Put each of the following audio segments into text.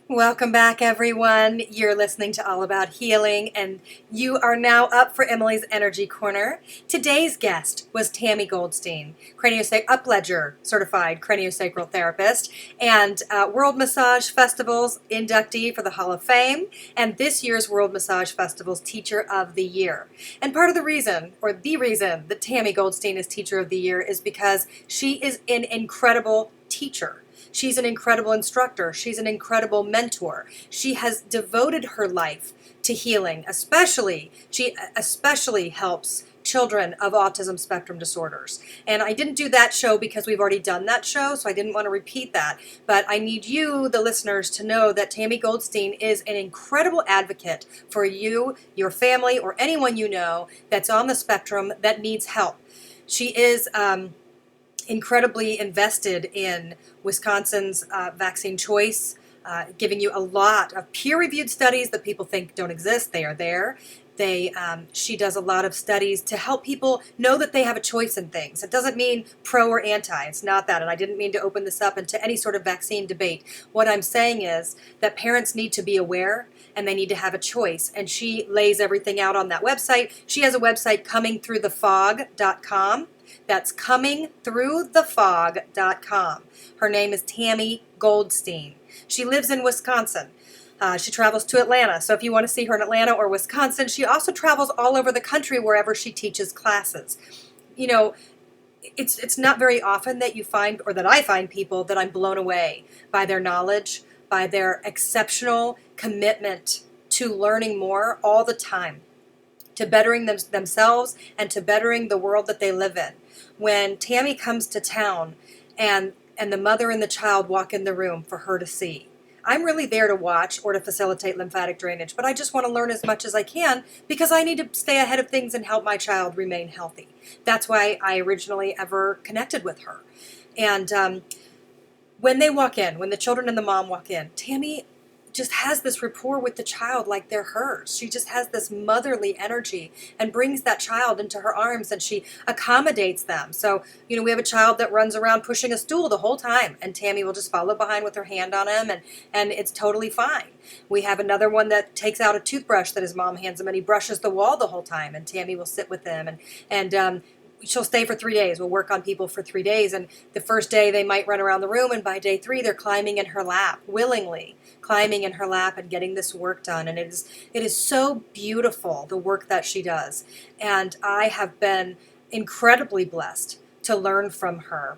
Welcome back, everyone. You're listening to All About Healing, and you are now up for Emily's Energy Corner. Today's guest was Tami Goldstein, Upledger certified craniosacral therapist, and World Massage Festival's inductee for the Hall of Fame, and this year's World Massage Festival's Teacher of the Year. And part of the reason, or the reason, that Tami Goldstein is Teacher of the Year is because she is an incredible teacher. She's an incredible instructor. She's an incredible mentor. She has devoted her life to healing, she especially helps children of autism spectrum disorders. And I didn't do that show because we've already done that show, so I didn't want to repeat that. But I need you, the listeners, to know that Tami Goldstein is an incredible advocate for you, your family, or anyone you know that's on the spectrum that needs help. She is incredibly invested in Wisconsin's vaccine choice, giving you a lot of peer-reviewed studies that people think don't exist. They are there. She does a lot of studies to help people know that they have a choice in things. It doesn't mean pro or anti. It's not that. And I didn't mean to open this up into any sort of vaccine debate. What I'm saying is that parents need to be aware and they need to have a choice. And she lays everything out on that website. She has a website, comingthroughthefog.com. That's comingthroughthefog.com. Her name is Tami Goldstein. She lives in Wisconsin. She travels to Atlanta. So if you want to see her in Atlanta or Wisconsin, she also travels all over the country wherever she teaches classes. You know, it's not very often that you find, or that I find, people that I'm blown away by their knowledge, by their exceptional commitment to learning more all the time, to bettering themselves and to bettering the world that they live in. When Tami comes to town and the mother and the child walk in the room for her to see, I'm really there to watch or to facilitate lymphatic drainage, but I just want to learn as much as I can because I need to stay ahead of things and help my child remain healthy. That's why I originally ever connected with her. And when they walk in, when the children and the mom walk in, Tami just has this rapport with the child like they're hers. She just has this motherly energy and brings that child into her arms, and she accommodates them. So, we have a child that runs around pushing a stool the whole time, and Tami will just follow behind with her hand on him, and it's totally fine. We have another one that takes out a toothbrush that his mom hands him, and he brushes the wall the whole time, and Tami will sit with him, and she'll stay for 3 days. We'll work on people for 3 days. And the first day they might run around the room, and by day 3 they're climbing in her lap, willingly climbing in her lap and getting this work done. And it is so beautiful, the work that she does. And I have been incredibly blessed to learn from her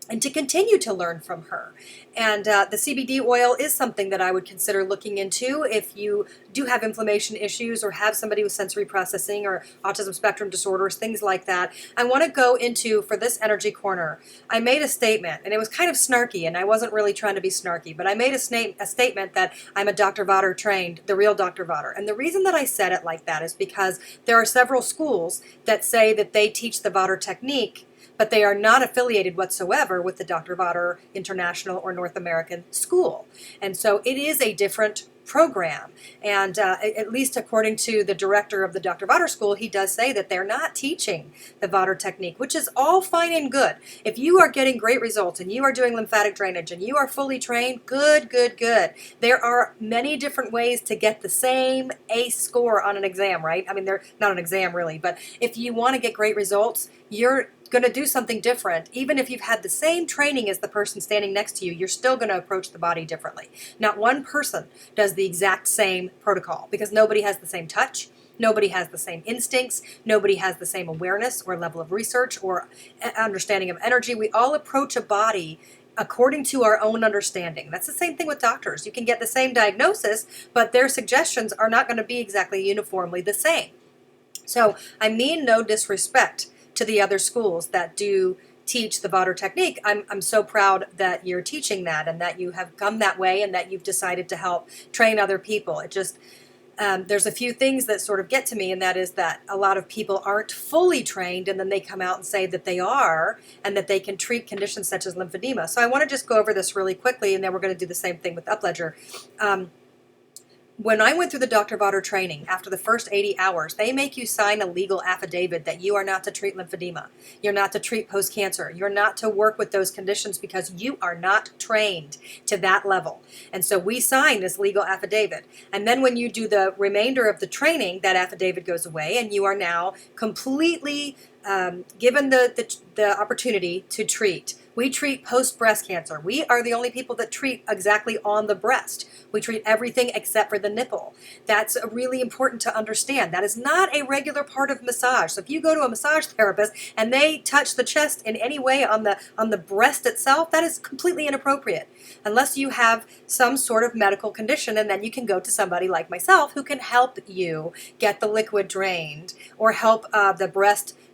and to continue to learn from her. And the CBD oil is something that I would consider looking into if you do have inflammation issues or have somebody with sensory processing or autism spectrum disorders, things like that. I want to go into, for this energy corner, I made a statement, and it was kind of snarky, and I wasn't really trying to be snarky, but I made a statement that I'm a Dr. Votter trained, the real Dr. Votter. And the reason that I said it like that is because there are several schools that say that they teach the Votter technique, but they are not affiliated whatsoever with the Dr. Votter International or North American School. And so it is a different program. And at least according to the director of the Dr. Votter School, he does say that they're not teaching the Votter technique, which is all fine and good. If you are getting great results and you are doing lymphatic drainage and you are fully trained, good, good, good. There are many different ways to get the same ACE score on an exam, right? I mean, they're not an exam really, but if you want to get great results, you're going to do something different. Even if you've had the same training as the person standing next to you, you're still going to approach the body differently. Not one person does the exact same protocol because nobody has the same touch, nobody has the same instincts, nobody has the same awareness or level of research or understanding of energy. We all approach a body according to our own understanding. That's the same thing with doctors. You can get the same diagnosis, but their suggestions are not going to be exactly uniformly the same. So I mean no disrespect to the other schools that do teach the Votter technique. I'm so proud that you're teaching that and that you have come that way and that you've decided to help train other people. It just, there's a few things that sort of get to me, and that is that a lot of people aren't fully trained, and then they come out and say that they are and that they can treat conditions such as lymphedema. So I want to just go over this really quickly, and then we're going to do the same thing with Upledger. When I went through the Dr. Vaughter training, after the first 80 hours, they make you sign a legal affidavit that you are not to treat lymphedema. You're not to treat post-cancer. You're not to work with those conditions because you are not trained to that level. And so we sign this legal affidavit. And then when you do the remainder of the training, that affidavit goes away and you are now completely given the opportunity to treat. We treat post-breast cancer. We are the only people that treat exactly on the breast. We treat everything except for the nipple. That's really important to understand. That is not a regular part of massage. So if you go to a massage therapist and they touch the chest in any way on the breast itself, that is completely inappropriate. Unless you have some sort of medical condition, and then you can go to somebody like myself who can help you get the liquid drained or help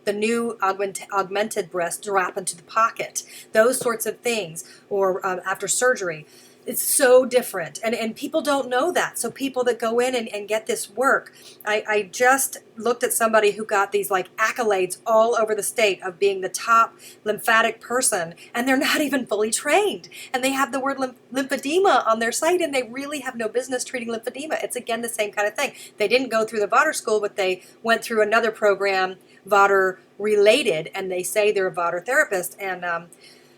the new augmented breast drop into the pocket, those sorts of things, or after surgery. It's so different, and people don't know that. So people that go in and get this work, I just looked at somebody who got these like accolades all over the state of being the top lymphatic person, and they're not even fully trained, and they have the word lymphedema on their site, and they really have no business treating lymphedema. It's again the same kind of thing. They didn't go through the Vaughter school, but they went through another program, Vaughter related, and they say they're a Vaughter therapist. And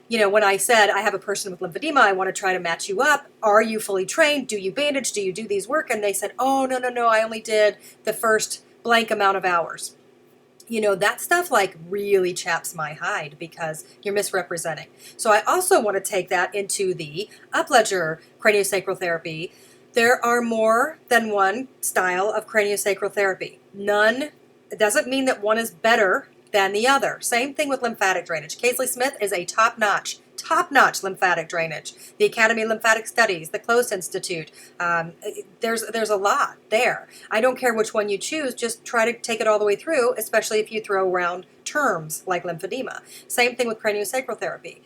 when I said I have a person with lymphedema, I want to try to match you up. Are you fully trained? Do you bandage? Do you do these work? And they said, oh, no, I only did the first blank amount of hours. That stuff like really chaps my hide because you're misrepresenting. So I also want to take that into the upledger craniosacral therapy. There are more than one style of craniosacral therapy. None. It doesn't mean that one is better than the other. Same thing with lymphatic drainage. Casely Smith is a top-notch lymphatic drainage. The Academy of Lymphatic Studies, the Close Institute, there's a lot there. I don't care which one you choose, just try to take it all the way through, especially if you throw around terms like lymphedema. Same thing with craniosacral therapy.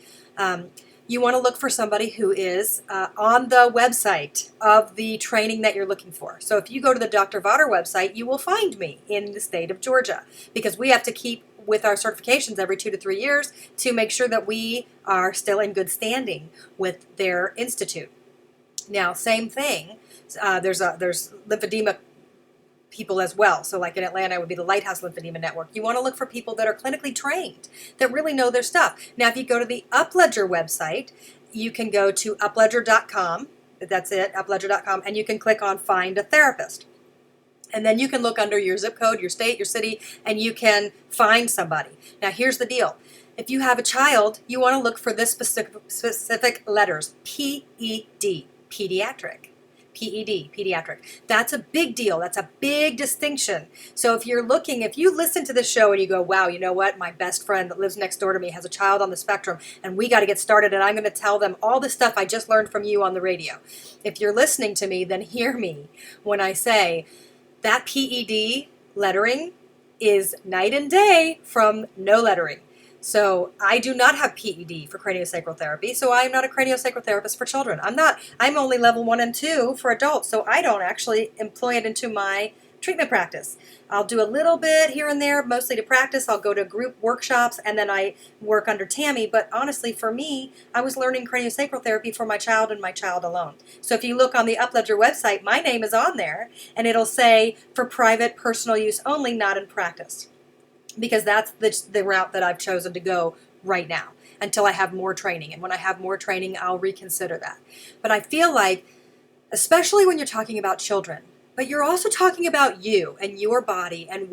You want to look for somebody who is on the website of the training that you're looking for. So if you go to the Dr. Vaughter website, you will find me in the state of Georgia, because we have to keep with our certifications every 2 to 3 years to make sure that we are still in good standing with their institute. Now, same thing, there's lymphedema people as well. So like in Atlanta, it would be the Lighthouse Lymphedema Network. You want to look for people that are clinically trained, that really know their stuff. Now, if you go to the Upledger website, you can go to upledger.com. That's it, upledger.com, and you can click on Find a Therapist. And then you can look under your zip code, your state, your city, and you can find somebody. Now, here's the deal. If you have a child, you want to look for this specific letters, P-E-D, pediatric. PED, pediatric. That's a big deal. That's a big distinction. So if you listen to this show and you go, wow, you know what? My best friend that lives next door to me has a child on the spectrum and we got to get started, and I'm going to tell them all the stuff I just learned from you on the radio. If you're listening to me, then hear me when I say that PED lettering is night and day from no lettering. So I do not have PED for craniosacral therapy, so I'm not a craniosacral therapist for children. I'm only level 1 and 2 for adults, so I don't actually employ it into my treatment practice. I'll do a little bit here and there, mostly to practice. I'll go to group workshops, and then I work under Tami, but honestly, for me, I was learning craniosacral therapy for my child and my child alone. So if you look on the Upledger website, my name is on there, and it'll say for private, personal use only, not in practice, because that's the route that I've chosen to go right now until I have more training. And when I have more training, I'll reconsider that. But I feel like, especially when you're talking about children, but you're also talking about you and your body and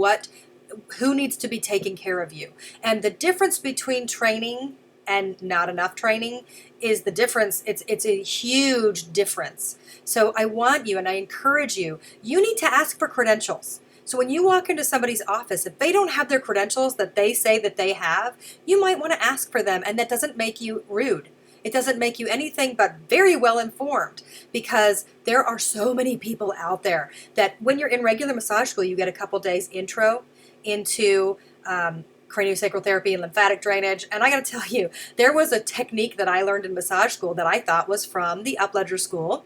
who needs to be taking care of you. And the difference between training and not enough training is the difference. It's a huge difference. So I want you, and I encourage you, you need to ask for credentials. So when you walk into somebody's office, if they don't have their credentials that they say that they have, you might want to ask for them, and that doesn't make you rude. It doesn't make you anything but very well informed, because there are so many people out there that when you're in regular massage school, you get a couple days intro into craniosacral therapy and lymphatic drainage. And I got to tell you, there was a technique that I learned in massage school that I thought was from the Upledger school.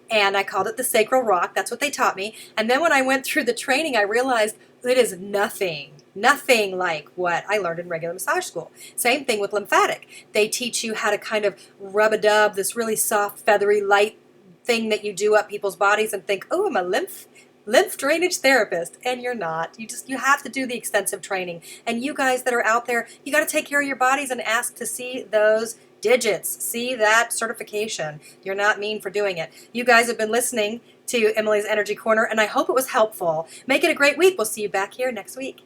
And I called it the sacral rock. That's what they taught me. And then when I went through the training, I realized it is nothing like what I learned in regular massage school. Same thing with lymphatic. They teach you how to kind of rub-a-dub, this really soft, feathery, light thing that you do up people's bodies and think, oh, I'm a lymph drainage therapist, and you're not. You have to do the extensive training. And you guys that are out there, you got to take care of your bodies and ask to see those digits, see that certification. You're not mean for doing it. You guys have been listening to Emily's Energy Corner, and I hope it was helpful. Make it a great week. We'll see you back here next week.